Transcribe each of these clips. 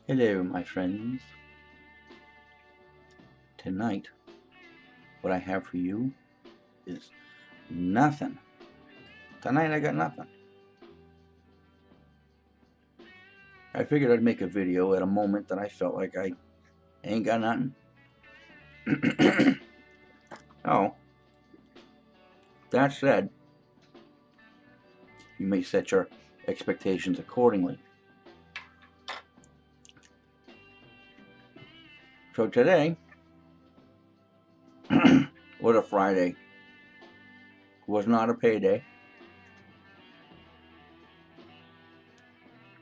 Hello, my friends. Tonight, what I have for you is nothing. Tonight, I got nothing. I figured I'd make a video at a moment that I felt like I ain't got nothing. Oh, that said, you may set your expectations accordingly. So today, was a Friday. Was not a payday.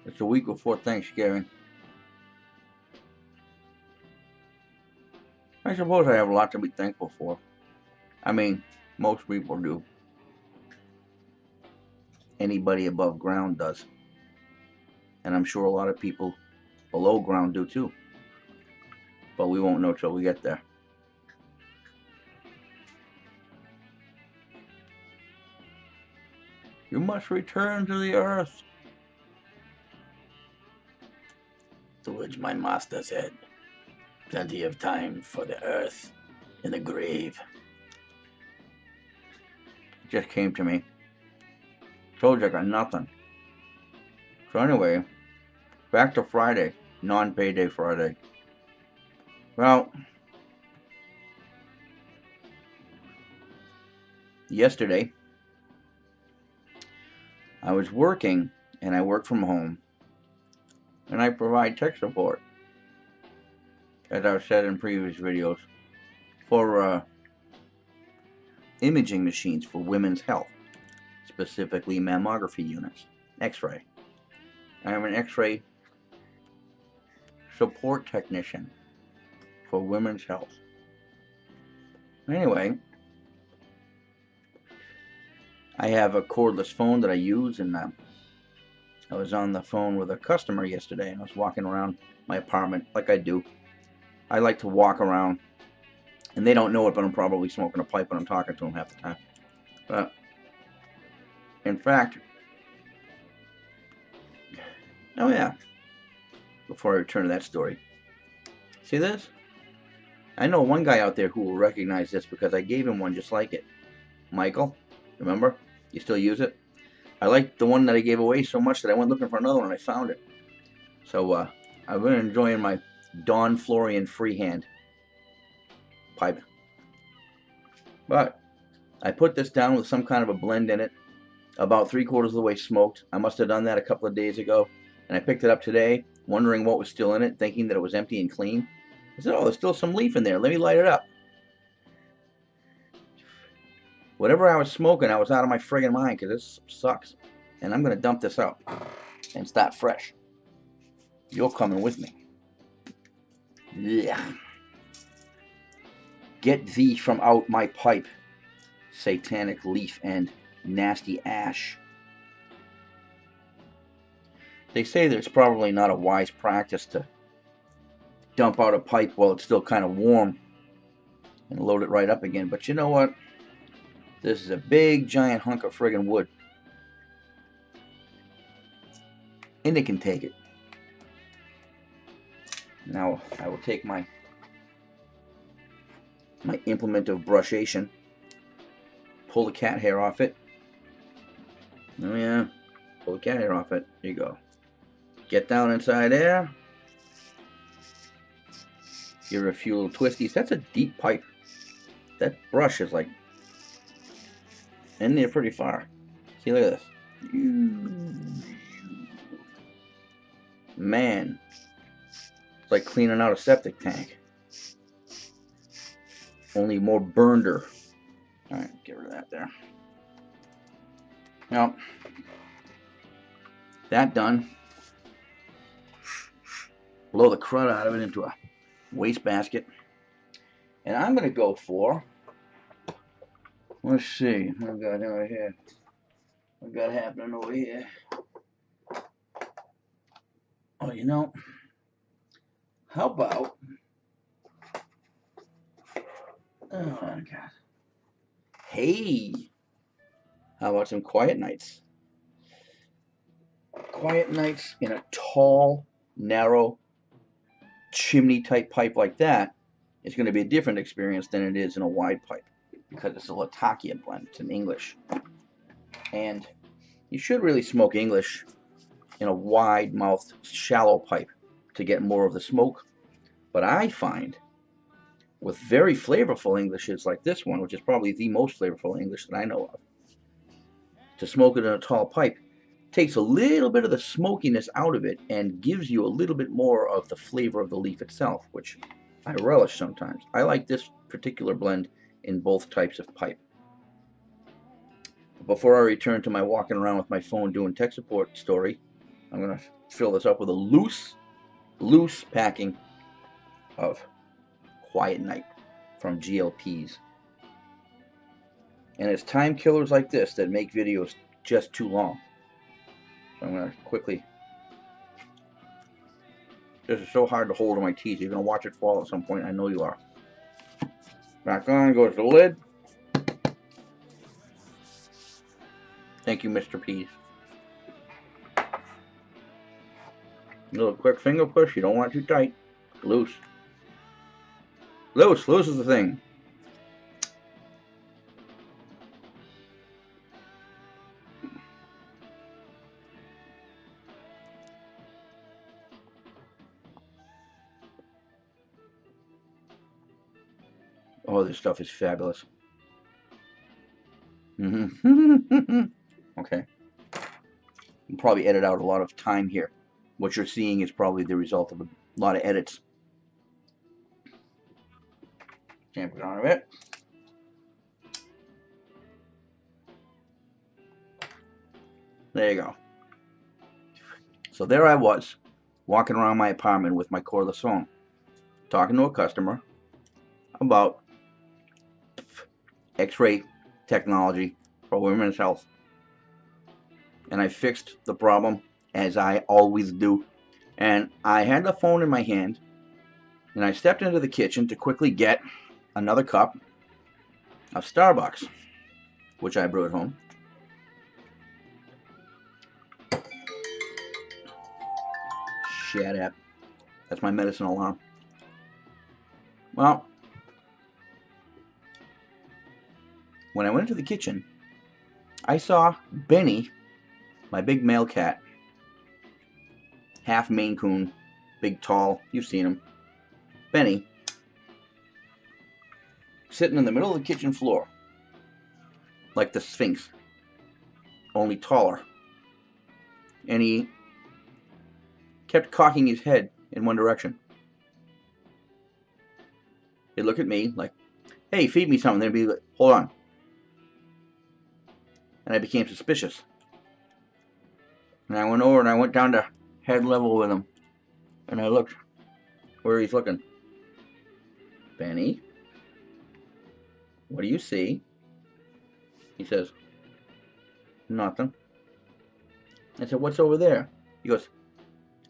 It's a week before Thanksgiving. I suppose I have a lot to be thankful for. I mean, most people do. Anybody above ground does. And I'm sure a lot of people below ground do too. But we won't know till we get there. You must return to the earth. To which my master said, plenty of time for the earth in the grave. It just came to me. Told you I got nothing. So anyway, back to Friday, non-payday Friday. Well, yesterday, I was working, and I work from home, and I provide tech support, as I've said in previous videos, for imaging machines for women's health, specifically mammography units, X-ray. I am an X-ray support technician for women's health. Anyway, I have a cordless phone that I use, and I was on the phone with a customer yesterday, and I was walking around my apartment like I do. I like to walk around, and they don't know it, but I'm probably smoking a pipe when I'm talking to them half the time. But in fact, oh yeah, before I return to that story, see this? I know one guy out there who will recognize this because I gave him one just like it. Michael, remember? You still use it? I liked the one that I gave away so much that I went looking for another one and I found it. So I've been enjoying my Don Florian freehand pipe. But I put this down with some kind of a blend in it, about 3/4 of the way smoked. I must have done that a couple of days ago, and I picked it up today, wondering what was still in it, thinking that it was empty and clean. I said, oh, there's still some leaf in there. Let me light it up. Whatever I was smoking, I was out of my friggin' mind because this sucks. And I'm going to dump this out and start fresh. You're coming with me. Yeah. Get thee from out my pipe, satanic leaf and nasty ash. They say that it's probably not a wise practice to dump out a pipe while it's still kind of warm and load it right up again. But you know what? This is a big giant hunk of friggin' wood. And it can take it. Now I will take my implement of brushation, pull the cat hair off it. Oh yeah, pull the cat hair off it. There you go. Get down inside there. Give her a few little twisties. That's a deep pipe. That brush is like in there pretty far. See, look at this. Man, it's like cleaning out a septic tank. Only more burner. Alright, get rid of that there. Now, that done. Blow the crud out of it into a wastebasket. And I'm going to go for, let's see, what we got over here? What we got happening over here? Oh, you know, how about, oh my God. Hey, how about some quiet nights? Quiet nights in a tall, narrow chimney type pipe like that, it's going to be a different experience than it is in a wide pipe, because it's a Latakia blend. It's an English. And you should really smoke English in a wide mouthed shallow pipe to get more of the smoke. But I find with very flavorful Englishes like this one, which is probably the most flavorful English that I know of, to smoke it in a tall pipe takes a little bit of the smokiness out of it and gives you a little bit more of the flavor of the leaf itself, which I relish sometimes. I like this particular blend in both types of pipe. Before I return to my walking around with my phone doing tech support story, I'm going to fill this up with a loose packing of Quiet Night from GLPs. And it's time killers like this that make videos just too long. So I'm going to quickly... This is so hard to hold in my teeth. You're going to watch it fall at some point. I know you are. Back on goes the lid. Thank you, Mr. Peas. A little quick finger push. You don't want it too tight. Loose. Loose. Loose is the thing. Oh, this stuff is fabulous. Okay. I'll probably edit out a lot of time here. What you're seeing is probably the result of a lot of edits. Tamp it on a bit. There you go. So there I was, walking around my apartment with my cordless phone, talking to a customer about X-ray technology for women's health. And I fixed the problem, as I always do. And I had the phone in my hand, and I stepped into the kitchen to quickly get another cup of Starbucks, which I brewed home. Shut up. That's my medicine alarm. Well, when I went into the kitchen, I saw Benny, my big male cat, half Maine Coon, big, tall, you've seen him. Benny, sitting in the middle of the kitchen floor, like the Sphinx, only taller. And he kept cocking his head in one direction. He'd look at me like, hey, feed me something. Then he'd be like, hold on. And I became suspicious. And I went over and I went down to head level with him. And I looked where he's looking. Benny, what do you see? He says, nothing. I said, what's over there? He goes,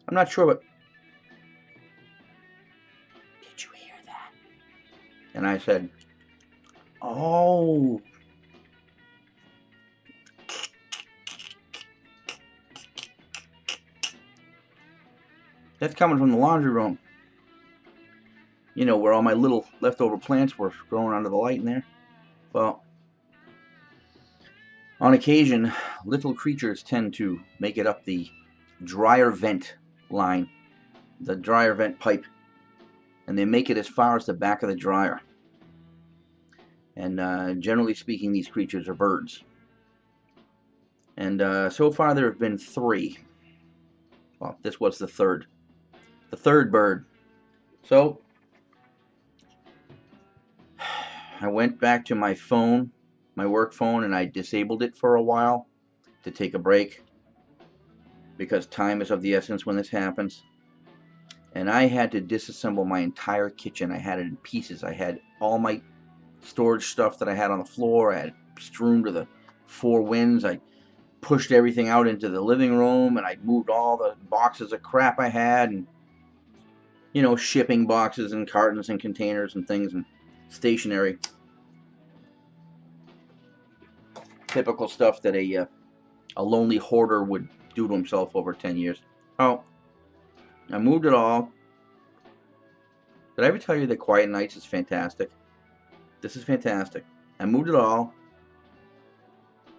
I'm not sure, but did you hear that? And I said, oh. That's coming from the laundry room. You know, where all my little leftover plants were growing under the light in there. Well, on occasion, little creatures tend to make it up the dryer vent line, the dryer vent pipe, and they make it as far as the back of the dryer. And generally speaking, these creatures are birds. And so far there have been 3. Well, this was the third bird. So I went back to my phone, my work phone, and I disabled it for a while to take a break, because time is of the essence when this happens. And I had to disassemble my entire kitchen. I had it in pieces. I had all my storage stuff that I had on the floor. I had it strewn to the 4 winds. I pushed everything out into the living room, and I moved all the boxes of crap I had, and, you know, shipping boxes and cartons and containers and things and stationery. Typical stuff that a lonely hoarder would do to himself over 10 years. Oh, I moved it all, Did I ever tell you that Quiet Nights is fantastic? This is fantastic. I moved it all,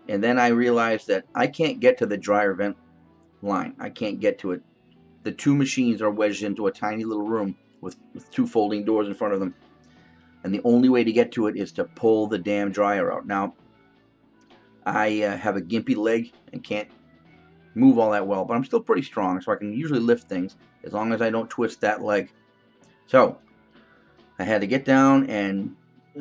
and then I realized that I can't get to the dryer vent line. I can't get to it. The two machines are wedged into a tiny little room with two folding doors in front of them. And the only way to get to it is to pull the damn dryer out. Now, I have a gimpy leg and can't move all that well, but I'm still pretty strong, so I can usually lift things as long as I don't twist that leg. So, I had to get down and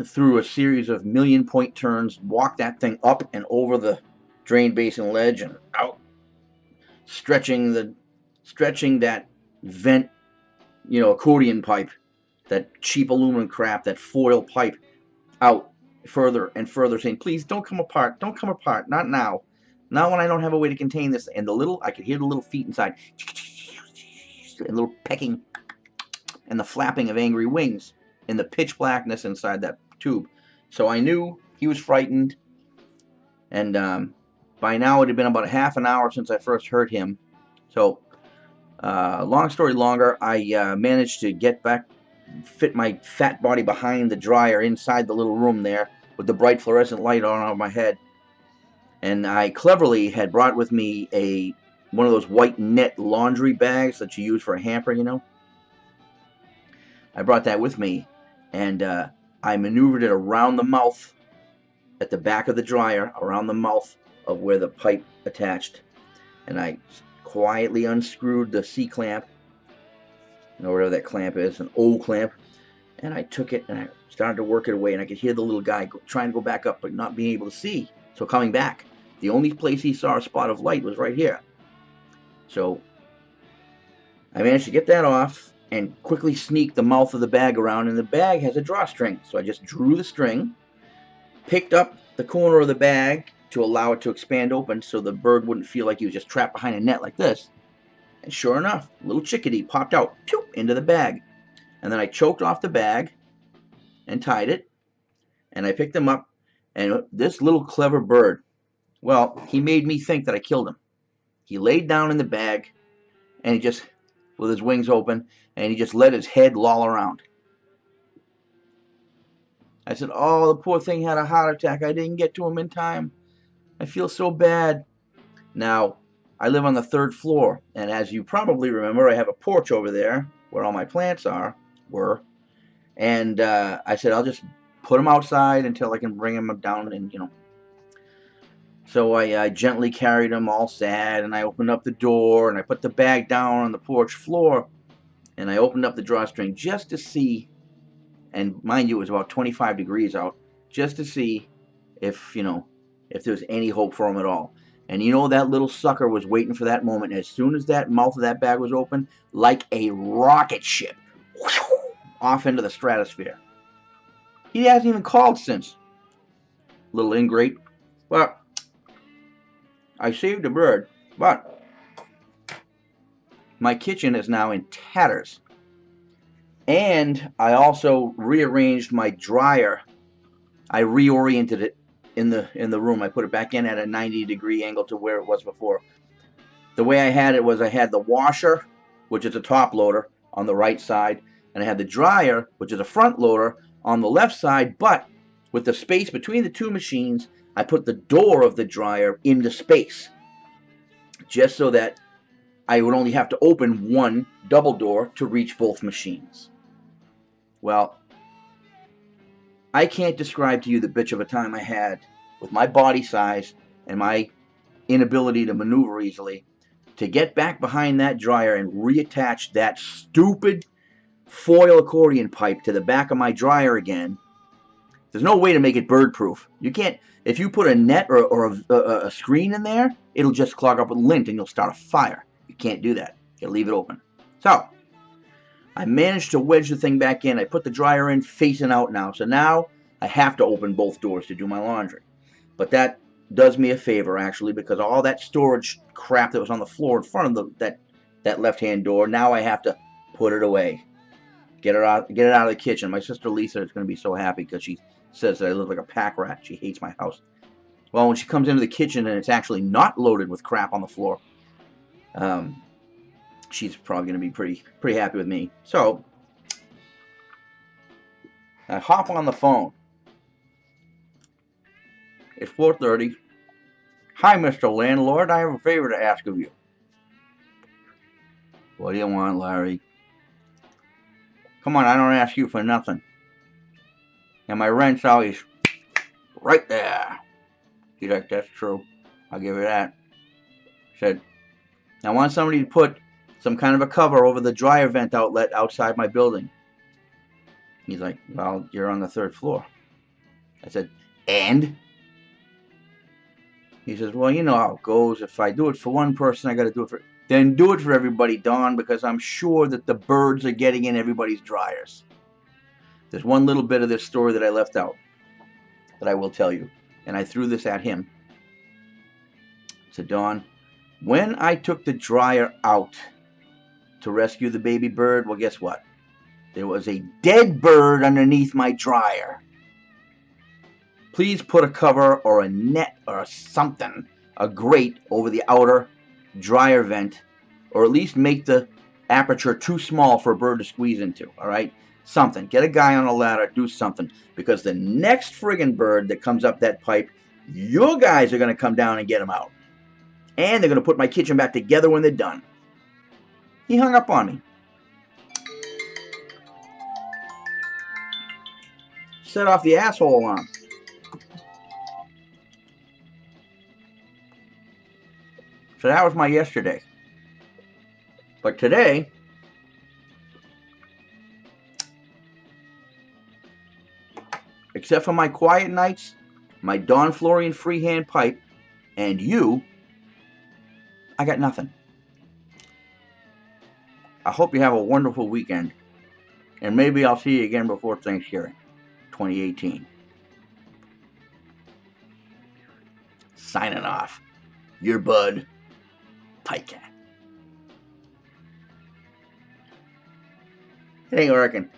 through a series of million-point turns, walk that thing up and over the drain basin ledge and out, stretching that vent, accordion pipe, that cheap aluminum crap, that foil pipe, out further and further, saying, please don't come apart, not now, not when I don't have a way to contain this. And I could hear the little feet inside, and little pecking, and the flapping of angry wings in the pitch blackness inside that tube. So I knew he was frightened, and by now it had been about a half an hour since I first heard him. So long story longer, I managed to fit my fat body behind the dryer inside the little room there with the bright fluorescent light on over my head. And I cleverly had brought with me one of those white net laundry bags that you use for a hamper, I brought that with me, and I maneuvered it around the mouth at the back of the dryer, around the mouth of where the pipe attached. And I quietly unscrewed the C-clamp, whatever that clamp is, an O-clamp, and I took it and I started to work it away, and I could hear the little guy trying to go back up but not being able to see. So coming back, the only place he saw a spot of light was right here. So I managed to get that off and quickly sneak the mouth of the bag around, and the bag has a drawstring. So I just drew the string, picked up the corner of the bag to allow it to expand open so the bird wouldn't feel like he was just trapped behind a net like this. And sure enough, a little chickadee popped out, pew, into the bag. And then I choked off the bag and tied it, and I picked him up, and this little clever bird, well, he made me think that I killed him. He laid down in the bag, and he just, with his wings open, and he just let his head loll around. I said, oh, the poor thing had a heart attack. I didn't get to him in time. I feel so bad. Now, I live on the 3rd floor, and as you probably remember, I have a porch over there where all my plants were, and I said, I'll just put them outside until I can bring them down, and So I gently carried him, all sad, and I opened up the door, and I put the bag down on the porch floor, and I opened up the drawstring just to see, and mind you, it was about 25 degrees out, just to see if there was any hope for him at all. And that little sucker was waiting for that moment. As soon as that mouth of that bag was open, like a rocket ship, off into the stratosphere. He hasn't even called since. Little ingrate. Well, I saved a bird, but my kitchen is now in tatters. And I also rearranged my dryer. I reoriented it in the room. I put it back in at a 90-degree angle to where it was before. The way I had it was I had the washer, which is a top loader, on the right side, and I had the dryer, which is a front loader, on the left side, but with the space between the two machines, I put the door of the dryer into space, just so that I would only have to open one double door to reach both machines. Well, I can't describe to you the bitch of a time I had with my body size and my inability to maneuver easily to get back behind that dryer and reattach that stupid foil accordion pipe to the back of my dryer again. There's no way to make it bird-proof. You can't. If you put a net or a screen in there, it'll just clog up with lint and you'll start a fire. You can't do that. You gotta leave it open. So I managed to wedge the thing back in. I put the dryer in facing out now. So now I have to open both doors to do my laundry. But that does me a favor, actually, because all that storage crap that was on the floor in front of that left-hand door, now I have to put it away. Get it out of the kitchen. My sister Lisa is going to be so happy because she says that I look like a pack rat. She hates my house. Well, when she comes into the kitchen and it's actually not loaded with crap on the floor, she's probably going to be pretty happy with me. So I hop on the phone. It's 4:30. Hi, Mr. Landlord. I have a favor to ask of you. What do you want, Larry? Come on, I don't ask you for nothing. And my rent's always right there. He's like, that's true. I'll give you that. Said, I want somebody to put some kind of a cover over the dryer vent outlet outside my building. He's like, well, you're on the 3rd floor. I said, and? He says, well, you know how it goes. If I do it for one person, I got to do it for... Then do it for everybody, Don, because I'm sure that the birds are getting in everybody's dryers. There's one little bit of this story that I left out that I will tell you. And I threw this at him. I said, Don, when I took the dryer out to rescue the baby bird, well, guess what? There was a dead bird underneath my dryer. Please put a cover or a net or something, a grate over the outer dryer vent, or at least make the aperture too small for a bird to squeeze into, all right? Something. Get a guy on a ladder, do something, because the next friggin' bird that comes up that pipe, your guys are going to come down and get him out. And they're going to put my kitchen back together when they're done. He hung up on me. Set off the asshole alarm. So that was my yesterday. But today, except for my quiet nights, my Don Florian freehand pipe, and you, I got nothing. I hope you have a wonderful weekend. And maybe I'll see you again before Thanksgiving, 2018. Signing off. Your bud, PipeCat. It ain't working.